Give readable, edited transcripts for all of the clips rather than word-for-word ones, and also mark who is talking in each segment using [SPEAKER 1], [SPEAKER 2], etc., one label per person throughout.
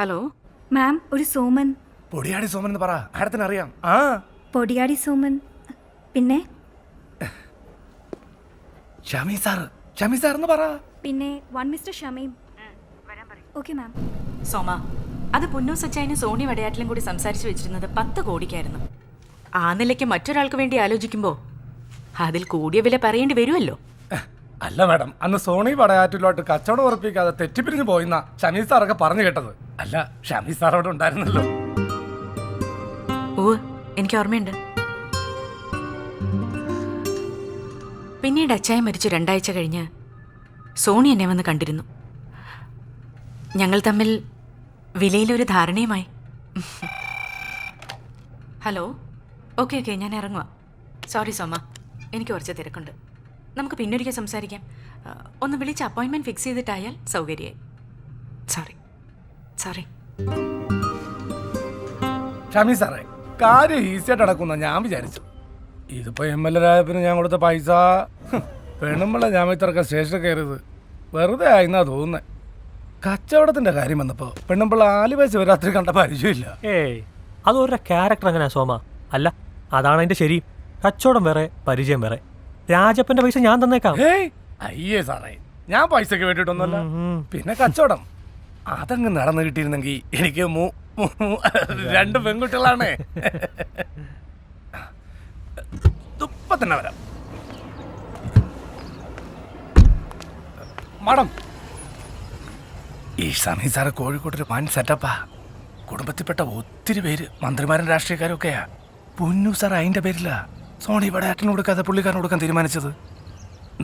[SPEAKER 1] Hello
[SPEAKER 2] ma'am, ഒരു സോമൻ.
[SPEAKER 3] പൊടിയാടി സോമൻ എന്ന് പറ, ആരത്തിന് അറിയാം. ആ
[SPEAKER 2] പൊടിയാടി സോമൻ. പിന്നെ
[SPEAKER 3] ഷമി സാർ എന്ന് പറ.
[SPEAKER 2] പിന്നെ one mister Shameem. Okay ma'am.
[SPEAKER 1] Soma, അത് പുന്നു സച്ചായനും സോണി വടയാറ്റിലും കൂടി സംസാരിച്ചു വെച്ചിരുന്നത് 10 കോടിക്കായിരുന്നു. ആ നിലയ്ക്ക് മറ്റൊരാൾക്ക് വേണ്ടി ആലോചിക്കുമ്പോൾ അതിൽ കൂടിയ വില പറയേണ്ടി വരുമല്ലോ.
[SPEAKER 3] അല്ല മാഡം, അന്ന് സോണി വടയാറ്റിലോട്ട് കച്ചവടം ഉറപ്പിക്കാതെ തെറ്റിപ്പിരിഞ്ഞു പോയിന്ന ഷമീ സാറൊക്കെ പറഞ്ഞു കേട്ടത്. അല്ല, ഷമീ സാർ അവിടെ ഉണ്ടായിരുന്നല്ലോ.
[SPEAKER 1] ഓ, എനിക്ക് ഓർമ്മയുണ്ട്. പിന്നീട് അച്ചായ മരിച്ചു 2 ആഴ്ച കഴിഞ്ഞ് സോണി എന്നെ വന്ന് കണ്ടിരുന്നു. ഞങ്ങൾ തമ്മിൽ വിലയിലൊരു ധാരണയുമായി. ഹലോ, ഓക്കെ, ഞാൻ ഇറങ്ങുക. സോറി സോമ, എനിക്ക് കുറച്ച് തിരക്കുണ്ട്. നമുക്ക് പിന്നൊരിക്കൽ സംസാരിക്കാം. ഒന്ന് വിളിച്ച് അപ്പോയിൻമെൻറ്റ് ഫിക്സ് ചെയ്തിട്ടായാൽ സൗകര്യമായി. സോറി.
[SPEAKER 3] ഷമീ സാറേ, കാര്യം ഈസിയായിട്ട് നടക്കുന്ന ഞാൻ വിചാരിച്ചു. ഇതിപ്പോ MLA ആയപ്പിന് ഞാൻ കൊടുത്ത പൈസ പെണ്ണുമ്പള ജാമ്യത്തിറക്കാൻ സ്റ്റേഷനിൽ കയറിയത് വെറുതെ ആയിന്നാ തോന്നുന്നത്. കച്ചവടത്തിന്റെ കാര്യം വന്നപ്പോ പെണ്ണുമ്പിള്ള ആലുവ ശിവരാത്രി കണ്ട പരിചയമില്ല.
[SPEAKER 4] അതൊരു ക്യാരക്ടർ അങ്ങനെയാ സോമ. അല്ല, അതാണ് അതിന്റെ ശരി. കച്ചവടം വേറെ, പരിചയം വേറെ. രാജപ്പന്റെ പൈസ ഞാൻ തന്നേക്കാം.
[SPEAKER 3] അയ്യേ സാറേ, ഞാൻ പൈസക്ക് വേണ്ടിയിട്ടൊന്നുമല്ല. പിന്നെ കച്ചവടം അതങ്ങ് നടന്നു കിട്ടിയിരുന്നെങ്കിൽ എനിക്ക് 2 പെൺകുട്ടികളാണ്. ഇപ്പൊ തന്നെ വരാം മാഡം. ഈ ഷമീ സാറ് കോഴിക്കോട്ടൊരു വൻ സെറ്റപ്പാ. കുടുംബത്തിൽപ്പെട്ട ഒത്തിരി പേര് മന്ത്രിമാരും രാഷ്ട്രീയക്കാരും ഒക്കെയാ. പൊന്നു സാർ അതിന്റെ പേരില്ല സോണി ഇവിടെ അറ്റന് കൊടുക്കാതെ പുള്ളിക്കാരന് കൊടുക്കാൻ തീരുമാനിച്ചത്.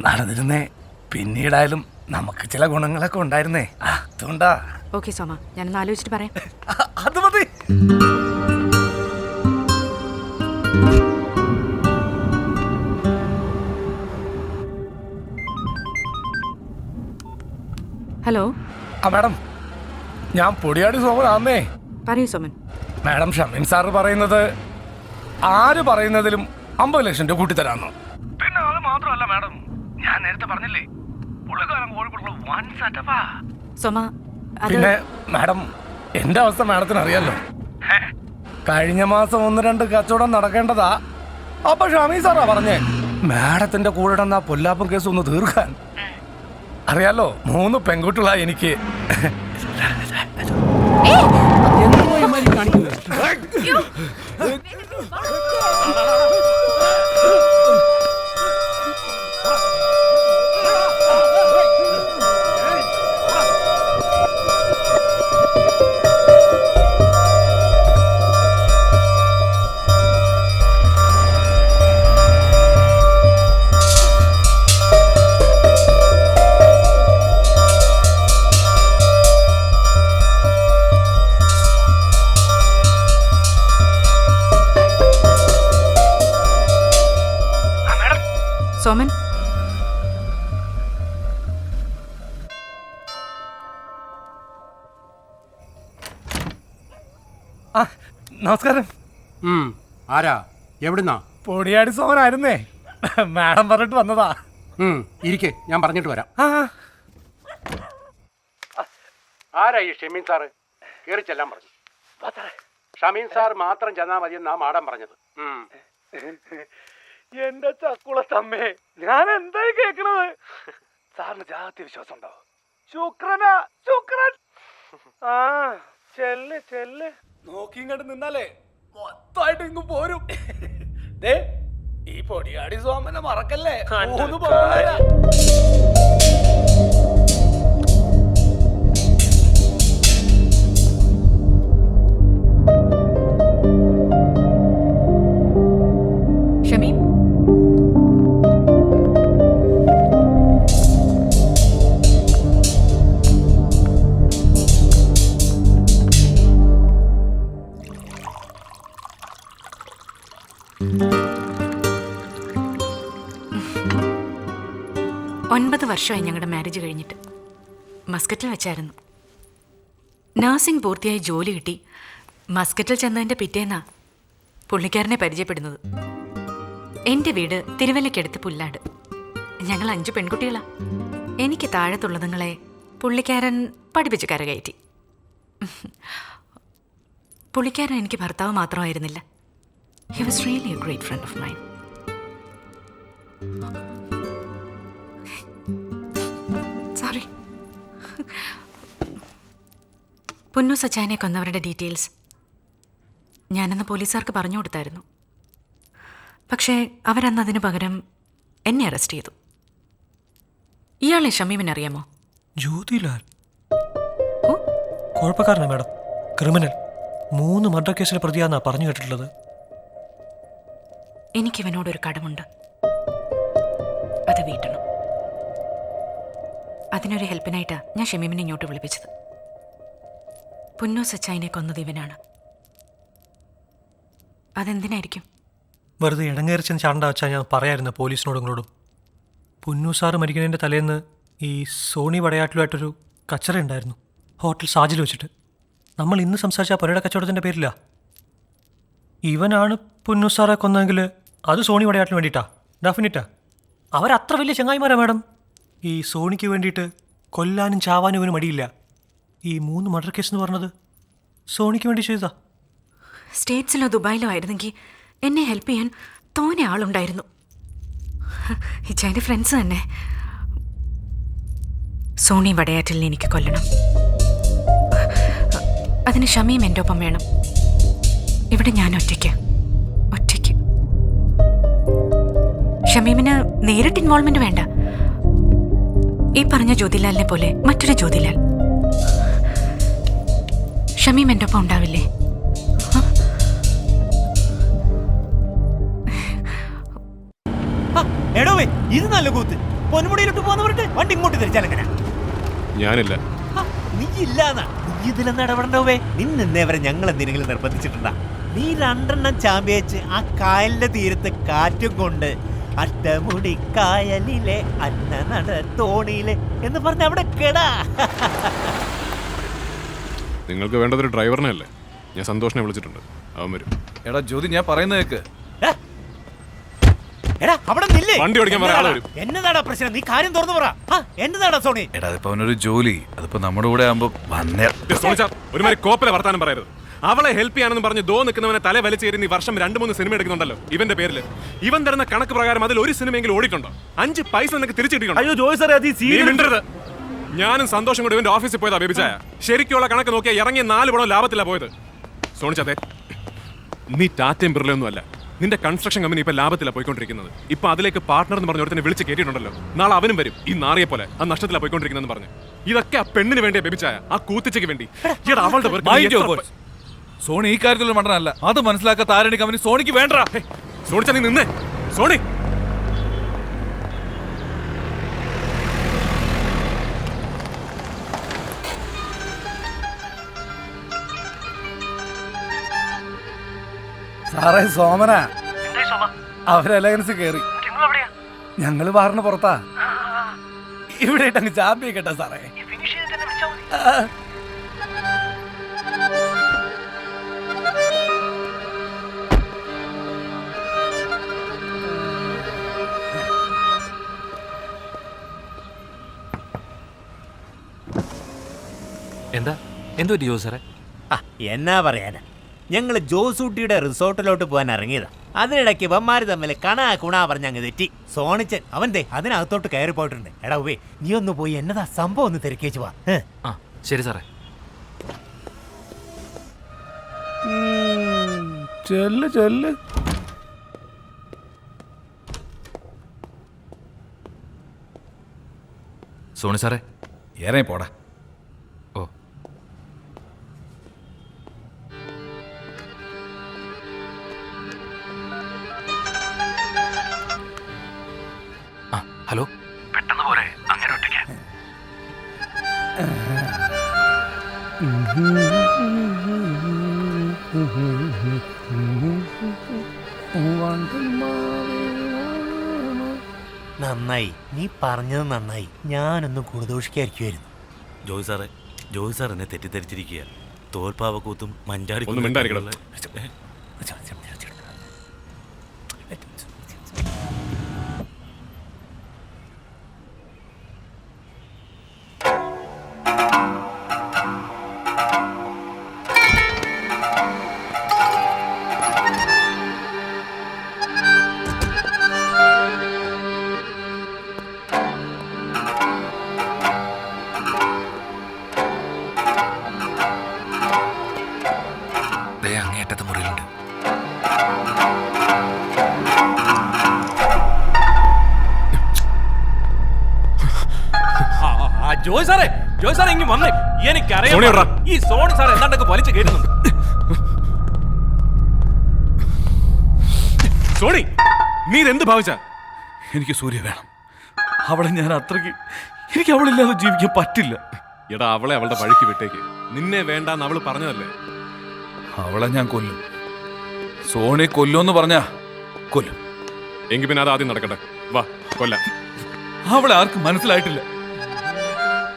[SPEAKER 3] നടന്നിരുന്നേ പിന്നീടായാലും നമുക്ക് ചില ഗുണങ്ങളൊക്കെ ഉണ്ടായിരുന്നേ. അതുകൊണ്ടാ.
[SPEAKER 1] ഓക്കെ സോമ, ഞാനൊന്ന് ആലോചിച്ചിട്ട് പറയാം.
[SPEAKER 3] അത് മതി.
[SPEAKER 1] ഹലോ.
[SPEAKER 3] മാഡം, ഞാൻ പൊടിയാടി സോമനാന്നേ.
[SPEAKER 1] പറയൂ സോമൻ.
[SPEAKER 3] മാഡം, ഷമീൻ സാറ് പറയുന്നത് ആര് പറയുന്നതിലും 50 ലക്ഷം രൂപ കൂട്ടിത്തരാന്ന്. പിന്നെ അത് മാത്രമല്ല മാഡം, ഞാൻ നേരത്തെ പറഞ്ഞില്ലേ പുള്ളിക്കാരൻ കോഴിക്കോട്ടുള്ള വൻ സെറ്റപ്പാ.
[SPEAKER 1] സോമ,
[SPEAKER 3] പിന്നെ മാഡം, എന്റെ അവസ്ഥ മാഡത്തിന് അറിയാലോ. കഴിഞ്ഞ മാസം 1-2 കച്ചവടം നടക്കേണ്ടതാ. അപ്പൊ ഷമീ സാറാ പറഞ്ഞേ മാഡത്തിന്റെ കൂടെ നടന്ന പൊല്ലാപ്പം കേസ് ഒന്ന് തീർക്കാൻ. അറിയാലോ, 3 പെൺകുട്ടികളാ എനിക്ക്.
[SPEAKER 1] സോമൻ,
[SPEAKER 3] നമസ്കാരം.
[SPEAKER 5] ആരാ, എവിടുന്നാ?
[SPEAKER 3] പൊടിയാടി സോമനായിരുന്നേ. മാഡം പറഞ്ഞിട്ട് വന്നതാ.
[SPEAKER 5] ഇരിക്കെ, ഞാൻ പറഞ്ഞിട്ട് വരാം. ആരാ ഈ ഷമീൻ സാറ്? കയറി ചെല്ലാൻ പറഞ്ഞു. ഷമീൻ സാർ മാത്രം ചെന്നാ മതിയെന്നാ മാഡം പറഞ്ഞത്.
[SPEAKER 3] എന്റെ ചക്കുളത്തമ്മേ, ഞാൻ എന്തായി കേക്കണത്? സാറിന് ജാതി വിശ്വാസം ഉണ്ടോ? ശുക്രൻ. ചെല്ല് നോക്കിങ്ങോട്ട് നിന്നാലേ മൊത്തമായിട്ട് ഇങ്ങ് പോരും. ഈ പൊടിയാടി സോമനെ മറക്കല്ലേ. 3 പോരാ.
[SPEAKER 1] 9 വർഷമായി ഞങ്ങളുടെ മാരേജ് കഴിഞ്ഞിട്ട്. മസ്കറ്റിൽ വെച്ചായിരുന്നു. നഴ്സിംഗ് പൂർത്തിയായി ജോലി കിട്ടി. മസ്കറ്റിൽ ചെന്നതിൻ്റെ പിറ്റേന്നാ പുള്ളിക്കാരനെ പരിചയപ്പെടുന്നത്. എൻ്റെ വീട് തിരുവല്ലയ്ക്കടുത്ത് പുല്ലാട്. ഞങ്ങൾ 5 പെൺകുട്ടികളാ. എനിക്ക് താഴത്തുള്ളതുങ്ങളെ പുള്ളിക്കാരൻ പഠിപ്പിച്ച് കരകയറ്റി. പുള്ളിക്കാരൻ എനിക്ക് ഭർത്താവ് മാത്രമായിരുന്നില്ല. He was really a great friend of mine. Sorry. Punnu സച്ചാനെ കൊന്നവരുടെ ഡീറ്റെയിൽസ് ഞാനന്ന് പോലീസുകാർക്ക് പറഞ്ഞു കൊടുത്തായിരുന്നു. പക്ഷേ അവരന്ന് അതിനു പകരം എന്നെ അറസ്റ്റ് ചെയ്തു. ഇയാളെ ഷമീമിനെ അറിയാമോ?
[SPEAKER 4] ജ്യോതിലാൽ
[SPEAKER 1] ഓ,
[SPEAKER 4] കുഴപ്പക്കാരനാ മാഡം, ക്രിമിനൽ. 3 മർഡർ കേസിലെ പ്രതിയാന്നാ പറഞ്ഞു കേട്ടിട്ടുള്ളത്.
[SPEAKER 1] എനിക്കിവനോടൊരു കടമുണ്ട്, അത് വീട്ടണം. അതിനൊരു ഹെൽപ്പിനായിട്ടാ ഞാൻ ഷമീമിനെ ഇങ്ങോട്ട് വിളിപ്പിച്ചത്. പുന്നു സച്ചായിനെ കൊന്നത് ഇവനാണ്. അതെന്തിനായിരിക്കും?
[SPEAKER 4] വെറുതെ ഇടങ്ങേറിച്ചെന്ന് ചാണ്ട വെച്ചാൽ ഞാൻ പറയായിരുന്നു പോലീസിനോടും നിങ്ങളോടും. പുന്നു സാറ് മരിക്കുന്നതിൻ്റെ തലേന്ന് ഈ സോണി വടയാട്ടിലുമായിട്ടൊരു കച്ചറ ഉണ്ടായിരുന്നു ഹോട്ടൽ സാജിൽ വെച്ചിട്ട്. നമ്മൾ ഇന്ന് സംസാരിച്ച പുരയുടെ കച്ചവടത്തിൻ്റെ പേരില്ല. ഇവനാണ് പുന്നു സാറെ കൊന്നെങ്കിൽ അത് സോണി വടയാട്ടിന് വേണ്ടിയിട്ടാ, ഡെഫിനറ്റാ. അവരത്ര വലിയ ചങ്ങായിമാരാ മാഡം. ഈ സോണിക്ക് വേണ്ടിയിട്ട് കൊല്ലാനും ചാവാനും ഇവന് മടിയില്ല. ഈ 3 മർഡർ കേസ് എന്ന് പറഞ്ഞത് സോണിക്ക് വേണ്ടി ചെയ്തതാ.
[SPEAKER 1] സ്റ്റേറ്റ്സിലോ ദുബായിലോ ആയിരുന്നെങ്കിൽ എന്നെ ഹെൽപ്പ് ചെയ്യാൻ തോനെ ആളുണ്ടായിരുന്നു. ഇച്ചാൻ്റെ ഫ്രണ്ട്സ് തന്നെ. സോണി വടയാറ്റിലിനെ എനിക്ക് കൊല്ലണം. അതിന് ഷമീം എൻ്റെ ഒപ്പം വേണം. ഇവിടെ ഞാൻ ഒറ്റയ്ക്ക്. ഷമീമിന് നേരിട്ട് ഇൻവോൾവ്മെന്റ് വേണ്ട. ഈ പറഞ്ഞ ജ്യോതിലാലിനെ പോലെ മറ്റൊരു ജ്യോതിലാൽ. ഷമീം എൻ്റെ ഒപ്പം ഉണ്ടാവില്ലേ?
[SPEAKER 6] എടോവേ, ഇത് നല്ല കൂത്ത്. പൊന്മുടിയിലോട്ട് പോകുന്നവർക്ക് വണ്ടി ഇങ്ങോട്ട് തിരിച്ചാലെങ്ങനെ?
[SPEAKER 7] ഞാനില്ല.
[SPEAKER 6] നീ ഇല്ലാന്നാ? നീ ഇതിലെന്ന് ഇടപെടണ്ടോവേ? നിന്നേവരെ ഞങ്ങൾ എന്തെങ്കിലും നിർബന്ധിച്ചിട്ടുണ്ടാ? നീ 2 ചാമ്പ്യച്ച് ആ കായലിന്റെ തീരത്ത് കാറ്റും കൊണ്ട് അട്ടമുടി കായലിലെ അന്ന നട തോണിയിലെ എന്ന് പറഞ്ഞ അവിടെ കേടാ.
[SPEAKER 7] നിങ്ങൾക്ക് വേണ്ടതൊരു ഡ്രൈവറിനെ അല്ലേ? ഞാൻ സന്തോഷിനെ വിളിച്ചിട്ടുണ്ട്, അവൻ വരും.
[SPEAKER 8] എടാ ജ്യോതി, ഞാൻ പറയുന്നത് കേക്ക്.
[SPEAKER 6] എടാ അവിടെ നില്ലേ,
[SPEAKER 7] വണ്ടി ഓടിക്കാൻ പറയാൻ ആള് വരും.
[SPEAKER 6] എന്നതാടാ പ്രശ്നം? നീ കാര്യം തുറന്നു പറ. എന്നതാടാ സോണി?
[SPEAKER 8] എടാ അതിപ്പോ അവനൊരു ജോലി, അതിപ്പോ നമ്മുടെ കൂടെ ആകുമ്പോ വന്നേ.
[SPEAKER 7] ഒരുമാതിരി കോപ്പലെ വർത്താനം പറയരുത്. അവളെ ഹെൽപ്പ് ചെയ്യാനെന്ന് പറഞ്ഞ് നിൽക്കുന്നവനെ തല വലിച്ചേരി നീ വർഷം 2-3 സിനിമ എടുക്കുന്നുണ്ടല്ലോ ഇവന്റെ പേരിൽ. ഇവൻ തരുന്ന കണക്ക് പ്രകാരം അതിൽ ഒരു സിനിമയെങ്കിലും ഓടിയിട്ടുണ്ടോ? 5 പൈസ നിനക്ക് തിരിച്ചു കിട്ടിയിട്ടുണ്ടോ?
[SPEAKER 6] അയ്യോ ജോയ് സാറേ, അത്
[SPEAKER 7] മിണ്ടരുത്. ഞാനും സന്തോഷം കൂടി ഇവന്റെ ഓഫീസിൽ പോയതാ ബേബിച്ചായ. ശരിക്കുള്ള കണക്ക് നോക്കിയാൽ ഇറങ്ങിയ 4 പണം ലാഭത്തിലാ പോയത്. സോണിച്ചതെ, നീ ടാറ്റയും ബിർലയൊന്നും അല്ല. നിന്റെ കൺസ്ട്രക്ഷൻ കമ്പനി ഇപ്പൊ ലാഭത്തിലാ പോയിക്കൊണ്ടിരിക്കുന്നത്. ഇപ്പൊ അതിലേക്ക് പാർട്ണർ എന്ന് പറഞ്ഞ ഒരുത്തനെ വിളിച്ച് കേട്ടിട്ടുണ്ടല്ലോ. നാളെ അവനും വരും ഈ നാറിയെ പോലെ ആ നഷ്ടത്തിലാ പോയിക്കൊണ്ടിരിക്കുന്നതെന്ന് പറഞ്ഞു. ഇതൊക്കെ ആ പെണ്ണിന് വേണ്ടിയാ ബേബിച്ചായ, ആ കൂത്തിച്ചയ്ക്ക് വേണ്ടി. അവളുടെ
[SPEAKER 8] സോണി ഈ കാര്യത്തിലൊരു മണ്ടനല്ല. അത് മനസ്സിലാക്കാത്ത ആരണി കമ്പനി സോണിക്ക് വേണ്ട.
[SPEAKER 7] സോണിച്ചാ നീ നിന്നേ. സോണി,
[SPEAKER 3] സാറേ സോമന, അവരലയൻസ് കേറി. ഞങ്ങള് വാറിന് പുറത്താ. ഇവിടെ അങ്ങ് ചാമ്പി കേട്ടാ സാറേ.
[SPEAKER 9] എന്തോ ജോ സാറേ?
[SPEAKER 6] എന്നാ പറയാനാ, ഞങ്ങൾ ജോസൂട്ടിയുടെ റിസോർട്ടിലോട്ട് പോകാൻ ഇറങ്ങിയതാ. അതിനിടയ്ക്ക് ഇവന്മാര് തമ്മിൽ കണാ കുണാ പറഞ്ഞ് അങ്ങ് തെറ്റി. സോണിച്ചൻ അവന്റെ അതിനകത്തോട്ട് കയറി പോയിട്ടുണ്ട്. എടാ ഉവേ, നീ ഒന്ന് പോയി എന്നതാ സംഭവം ഒന്ന് തിരക്കേച്ചു വാ.
[SPEAKER 9] ശരി സാറേ.
[SPEAKER 3] ചെല്ല് ചെല്ല്.
[SPEAKER 9] സോണി സാറേ,
[SPEAKER 8] ഇറങ്ങി പോടാ.
[SPEAKER 9] ഓ, ഹലോ.
[SPEAKER 8] പെട്ടെന്ന് പോരെ, അങ്ങനെ ഒറ്റയ്ക്ക്.
[SPEAKER 6] നന്നായി, നീ പറഞ്ഞത് നന്നായി. ഞാനൊന്ന് ഗുണദോഷിക്കായിരിക്കുമായിരുന്നു.
[SPEAKER 10] ജോയ് സാർ എന്നെ തെറ്റിദ്ധരിച്ചിരിക്കുക. തോൽപ്പാവക്കൂത്തും മഞ്ചാടി
[SPEAKER 7] ഒന്നും മിണ്ടായിരിക്കണം.
[SPEAKER 9] ജോയ് സാറേ ഇങ്ങ് വന്നേ.
[SPEAKER 7] സോണി എവിടാ?
[SPEAKER 9] എനിക്കറിയാം ഈ സോണി സാർ എന്താണ്ടൊക്കെ വലിച്ചു കയറ്റുന്നുണ്ട്.
[SPEAKER 7] സോണി, നീ ഇതെന്ത് ഭാവിച്ച?
[SPEAKER 8] എനിക്ക് സൂര്യ വേണം. അവളെ ഞാൻ അത്രയ്ക്ക്, എനിക്ക് അവളില്ലാതെ ജീവിക്കാൻ പറ്റില്ല.
[SPEAKER 7] എടാ, അവളെ അവളുടെ വഴിക്ക് വിട്ടേക്ക്. നിന്നെ വേണ്ടാന്ന് അവള് പറഞ്ഞതല്ലേ?
[SPEAKER 8] അവളെ ഞാൻ കൊല്ലും. സോണി കൊല്ലുമെന്ന് പറഞ്ഞാ കൊല്ലും.
[SPEAKER 7] എങ്കിൽ പിന്നെ അത് ആദ്യം നടക്കട്ടെ. വാ, കൊല്ലാം.
[SPEAKER 8] അവളെ ആർക്കും മനസ്സിലായിട്ടില്ല.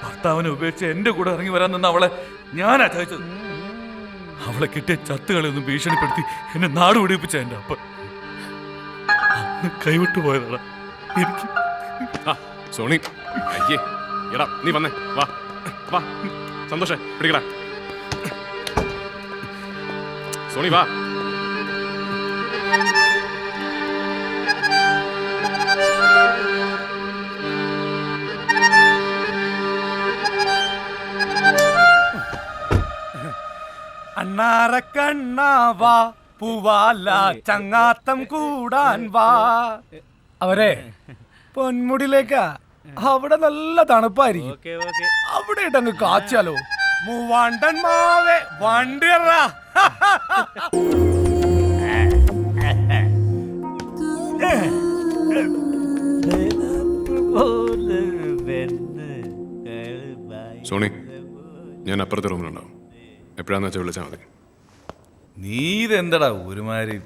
[SPEAKER 8] ഭർത്താവിനെ ഉപേക്ഷിച്ച് എന്റെ കൂടെ ഇറങ്ങി വരാൻ നിന്ന് അവളെ ഞാനാ ചതിച്ചത്. അവളെ കിട്ടിയ ചത്തുകളെയൊന്നും ഭീഷണിപ്പെടുത്തി എന്നെ നാട് പിടിപ്പിച്ച എന്റെ അപ്പൻ അന്ന് കൈവിട്ടു പോയതാണ്. എനിക്ക്
[SPEAKER 7] സോണി, അയ്യേ, എടാ നീ വന്നേ. വാ വാ, സന്തോഷേ പിടിക്കടാ. സോണി വാ.
[SPEAKER 3] അണ്ണാറക്കണ്ണാവാ പൂവാല ചങ്ങാത്തം കൂടാൻ വാ. അവരെ പൊന്മുടിയിലേക്കാ. അവിടെ നല്ല തണുപ്പായിരിക്കും. അവിടെ ഇട്ടങ്ങ് കാച്ചാലോ. മൂവാണ്ടൻ മാവേ വണ്ടിയറ.
[SPEAKER 7] സോണി, ഞാൻ അപ്പുറത്തെ റൂമിലുണ്ടാവും. എപ്പോഴാന്ന് വെച്ചാൽ വിളിച്ചാൽ മതി.
[SPEAKER 8] നീ ഇതെന്തടാ ഒരുമാതിരി.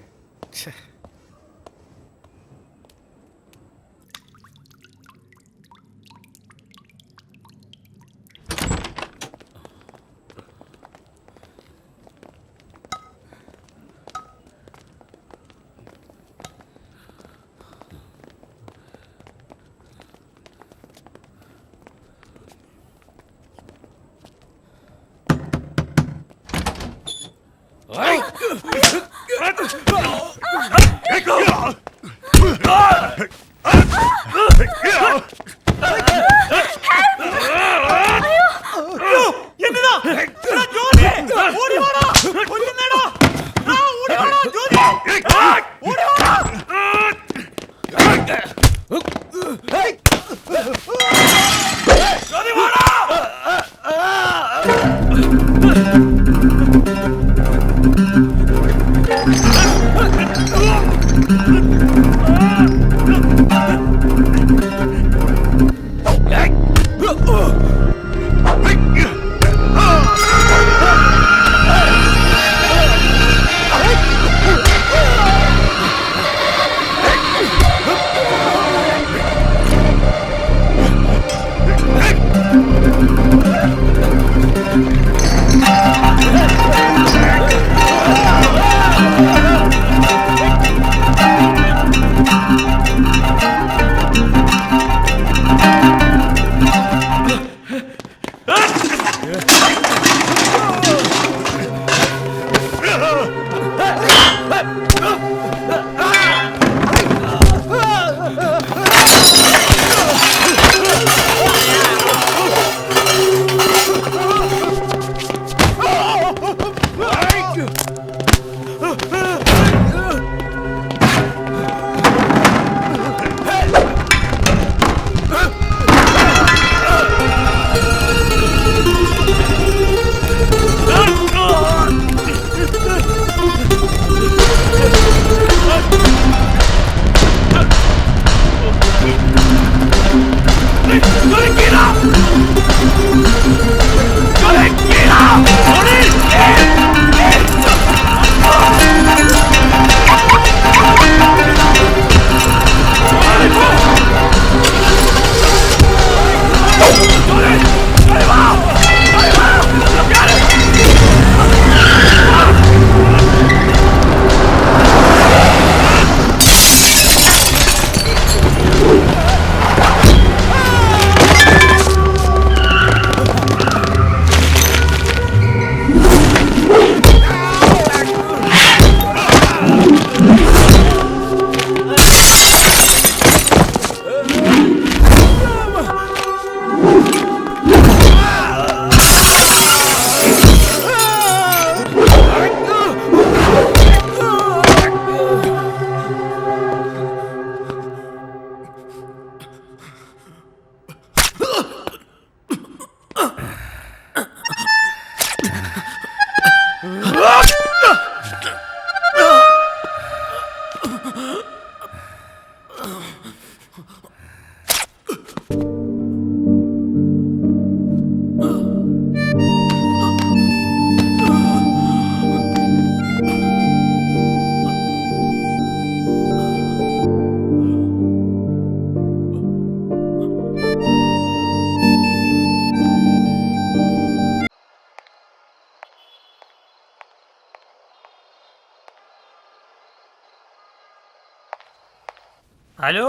[SPEAKER 4] ഹലോ,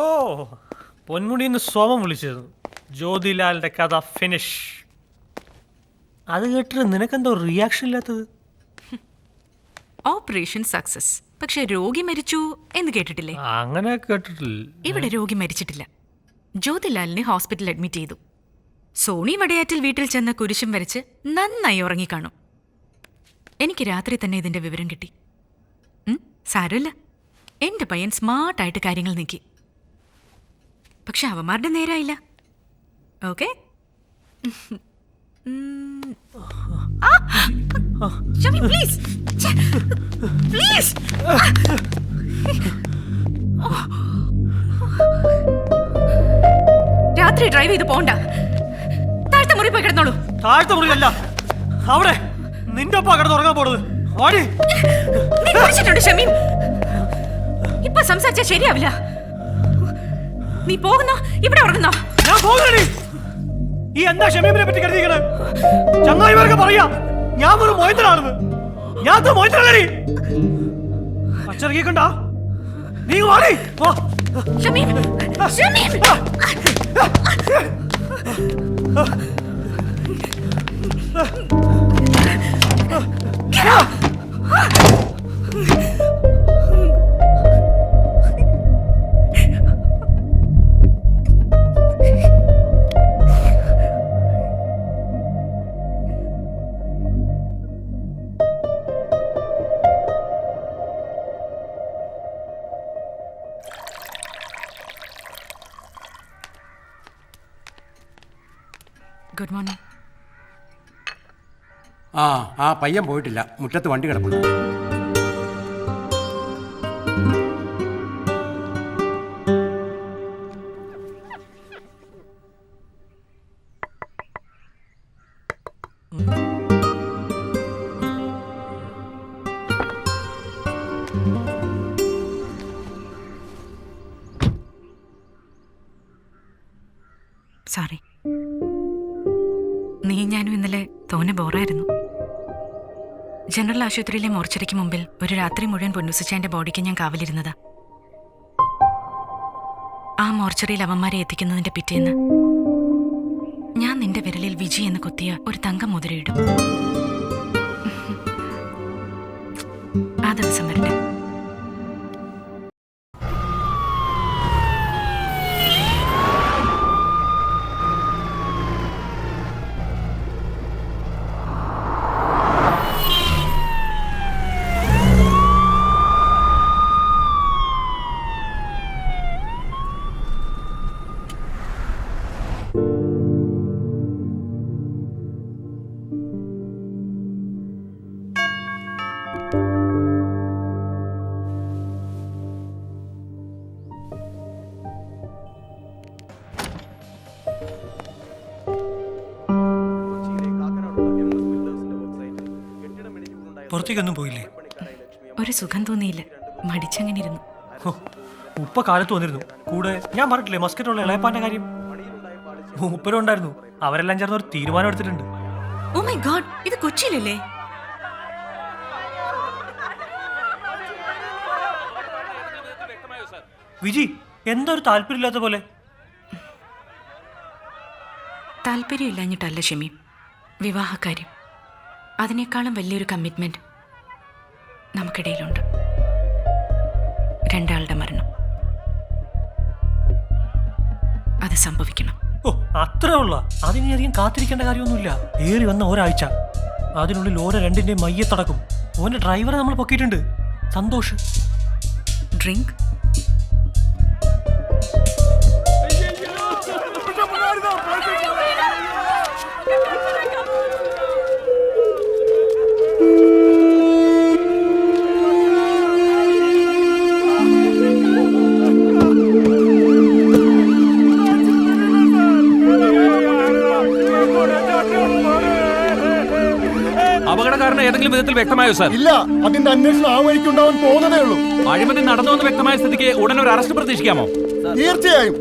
[SPEAKER 4] പൊന്മുടിന്ന് സോമം വിളിച്ചിരുന്നു. ജ്യോതിലാലിന്റെ കഥ ഫിനിഷ്. അത് കേട്ടിട്ട് നിനക്കെന്തോ റിയാക്ഷൻ ഇല്ലാത്തത്?
[SPEAKER 1] ഓപ്പറേഷൻ സക്സസ്, പക്ഷെ രോഗി മരിച്ചു എന്ന് കേട്ടിട്ടില്ലേ?
[SPEAKER 4] അങ്ങനെ കേട്ടിട്ടില്ല.
[SPEAKER 1] ഇവിടെ രോഗി മരിച്ചിട്ടില്ല. ജ്യോതിലാലിനെ ഹോസ്പിറ്റലിൽ അഡ്മിറ്റ് ചെയ്തു. സോണി വടയാറ്റിൽ വീട്ടിൽ ചെന്ന് കുരിശും വരച്ച് നന്നായി ഉറങ്ങിക്കാണും. എനിക്ക് രാത്രി തന്നെ ഇതിന്റെ വിവരം കിട്ടി. സാരമില്ല, എന്റെ പയ്യൻ സ്മാർട്ടായിട്ട് കാര്യങ്ങൾ നീക്കി. പക്ഷെ അവന്മാരുടെ നേരായില്ല. Okay, please please. രാത്രി ഡ്രൈവ് ചെയ്ത് പോണ്ട. താഴത്തെ മുറി പോയി കിടന്നോളൂ.
[SPEAKER 4] താഴത്തെ മുറിയല്ല, അവിടെ നിന്റെ ഒപ്പം കിടന്ന് ഉറങ്ങാൻ പോണത്.
[SPEAKER 1] നീ കുടിച്ചിട്ടുണ്ട് ഷമീം. ഇപ്പൊ സംസാരിച്ചാൽ ശരിയാവില്ല. നീ പോകുന്നോ ഇവിടെ ഉറങ്ങുന്നോ?
[SPEAKER 4] ഞാൻ പോകുന്നേ. ഈ എന്താ ഷമീമിനെ പറ്റി കരുതിക്കണേ? ചങ്ങായിമാർക്ക് പറയാ ഞാൻ ഒരു മോയത്തനാണെന്ന്. ഞാൻ മോയത്തനല്ലേ? അച്ചറങ്ങിക്കണ്ട. നീ വാടി.
[SPEAKER 1] ഷമീം, ഷമീം. Good morning.
[SPEAKER 5] ആ പയ്യൻ പോയിട്ടില്ല, മുറ്റത്ത് വണ്ടി കിടപ്പുണ്ട്.
[SPEAKER 1] സോറി, നീ ഞാനും ഇന്നലെ തോന്നെ ബോറായിരുന്നു. ജനറൽ ആശുപത്രിയിലെ മോർച്ചറിക്ക് മുമ്പിൽ ഒരു രാത്രി മുഴുവൻ പൊന്നുസിച്ചേന്റെ ബോഡിക്ക് ഞാൻ കാവലിരുന്നതാ. ആ മോർച്ചറിയിൽ അവന്മാരെ എത്തിക്കുന്നതിന്റെ പിറ്റേന്ന് ഞാൻ നിന്റെ വിരലിൽ വിജി എന്ന് കൊത്തിയ ഒരു തങ്കം മുദ്രയിടും. ആ ദിവസം വരട്ടെ.
[SPEAKER 4] പുറത്തേക്കൊന്നും പോയില്ലേ?
[SPEAKER 1] ഒരു സുഖം തോന്നിയില്ല, മടിച്ചങ്ങനെ ഇരുന്നു.
[SPEAKER 4] ഉപ്പ കാലത്ത് വന്നിരുന്നു കൂടെ. ഞാൻ പറഞ്ഞിട്ടില്ലേ മസ്കറ്റുള്ള ഇളയപ്പാന്റെ കാര്യം? മൂപ്പരും ഉണ്ടായിരുന്നു. അവരെല്ലാം ചേർന്ന് ഒരു തീരുമാനം എടുത്തിട്ടുണ്ട്.
[SPEAKER 1] ഓ മൈ ഗോഡ്, ഇത് കൊച്ചിയിലല്ലേ?
[SPEAKER 4] വിജി, എന്താ ഒരു താല്പര്യമില്ലാത്ത പോലെ?
[SPEAKER 1] താല്പര്യമില്ലാഞ്ഞിട്ടല്ല ഷമി, വിവാഹക്കാര്യം. അതിനേക്കാളും വലിയൊരു കമ്മിറ്റ്മെന്റ് നമുക്കിടയിലുണ്ട്. രണ്ടാളുടെ മരണം. അത് സംഭവിക്കണം.
[SPEAKER 4] ഓ, അത്രേ ഉള്ള. അതിനി അധികം കാത്തിരിക്കേണ്ട കാര്യമൊന്നുമില്ല. ഏറി വന്ന ഒരാഴ്ച, അതിനുള്ളിൽ ഓരോ രണ്ടിന്റെയും മയ്യത്തടക്കും. ഓന്റെ ഡ്രൈവറെ നമ്മൾ പൊക്കിയിട്ടുണ്ട്. സന്തോഷ്.
[SPEAKER 1] ഡ്രിങ്ക്
[SPEAKER 9] അപകടകാരണം ഏതെങ്കിലും വിധത്തിൽ വ്യക്തമായോ സാർ?
[SPEAKER 11] ഇല്ല, അതിന്റെ അന്വേഷണം ആ വഴിക്കുണ്ടാവാൻ പോകുന്നതേ ഉള്ളൂ.
[SPEAKER 9] അഴിമതി നടന്നു എന്ന് വ്യക്തമായ സ്ഥിതിക്ക് ഉടനെ ഒരു അറസ്റ്റ് പ്രതീക്ഷിക്കാമോ?
[SPEAKER 11] തീർച്ചയായും